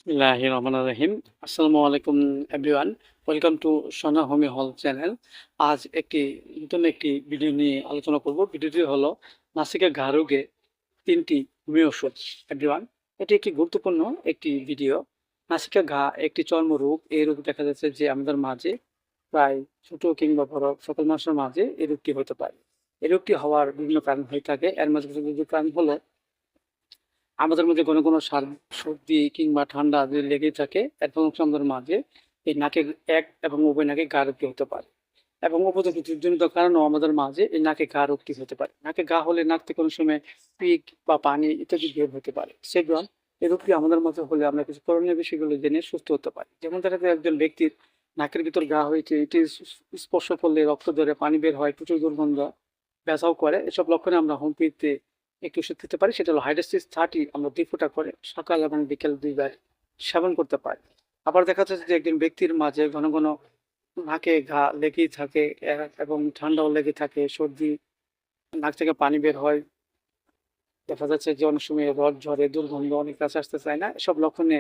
বিসমিল্লাহির রহমানির রহিম। আসসালামু আলাইকুম এভরিওয়ান। ওয়েলকাম টু সোনা হোমি হল চ্যানেল। আজ নতুন একটি ভিডিও নিয়ে আলোচনা করব। ভিডিওটি হলো নাসিকের ঘা রোগে ৩টি হোমিও ওষুধ। এভরিওয়ান, এটি একটি গুরুত্বপূর্ণ একটি ভিডিও। নাসিকা ঘা একটি চর্মরোগ। এই রোগ দেখা যাচ্ছে যে আমাদের মাঝে প্রায় ছোট কিংবা বড় সকল মানুষের মাঝে এই রোগটি হতে পারে। এই রোগটি হওয়ার বিভিন্ন কারণ হয়ে থাকে। এর মাঝে কিছু কারণ হলো আমাদের মধ্যে কোনো কোনো সর্দি কিংবা ঠান্ডা যদি লেগেই থাকে, এর ফলে আমাদের মাঝে এই নাকে এক এবং উভয় নাকে ঘা রোগটি হতে পারে। এবং উপজনিত কারণেও আমাদের মাঝে এই নাকে ঘা রোগটি হতে পারে। নাকে ঘা হলে নাক থেকে কোনো সময় পিক বা পানি ইত্যাদি বের হতে পারে। সেগুলো এই রোগটি আমাদের মাঝে হলে আমরা কিছু করণীয় বিষয়গুলো জেনে সুস্থ হতে পারি। যেমন দেখা যায় একজন ব্যক্তির নাকের ভিতর ঘা হয়েছে, এটি স্পর্শ করলে রক্ত ধরে, পানি বের হয়, প্রচুর দুর্গন্ধ, ব্যথাও করে। এসব লক্ষণে আমরা হোমিওপ্যাথিতে একটু ওষুধ খেতে পারি। সেটা হলো হাইড্রোসিস 30 আমরা 2 ফোঁটা করে সকাল এবং বিকেল 2 বার সেবন করতে পারি। আবার দেখা যাচ্ছে যে একজন ব্যক্তির মাঝে ঘন ঘন নাকে ঘা লেগেই থাকে, এবং ঠান্ডাও লেগে থাকে, সর্দি, নাক থেকে পানি বের হয়, দেখা যাচ্ছে যে অনেক সময় রড ঝরে, দুর্গন্ধ, অনেক কাছে আসতে চায় না। এসব লক্ষণে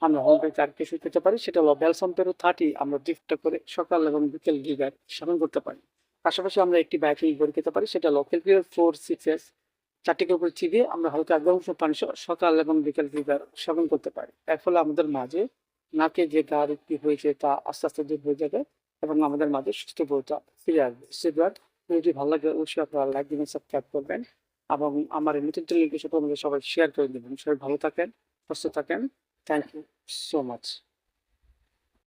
আমরা হোমিওপ্যাথি আর কিছু খেতে পারি। সেটা হলো ব্যালসাম পেরো 30 আমরা 2 ফোঁটা করে সকাল এবং বিকেল 2 বার সেবন করতে পারি। পাশাপাশি আমরা একটি বায়োটিক বড়ি খেতে পারি। সেটা হলো Kelpie 4 6S 4টিকে উপরে চিবিয়ে আমরা হালকা 1 পানি সকাল এবং বিকেল 2 বার সেবন করতে পারি। এর ফলে আমাদের মাঝে নাকে যে ঘা রোগটি হয়েছে তা আস্তে আস্তে দূর হয়ে যাবে এবং আমাদের মাঝে সুস্থ বোধটা ফিরে আসবে। সেবার যদি ভালো লাগে অবশ্যই আপনারা লাইক দিবেন, সাবস্ক্রাইব করবেন এবং আমার এই নতুন চ্যানেলটি সবাই শেয়ার করে দেবেন। সবাই ভালো থাকেন, সুস্থ থাকেন। Thank you so much.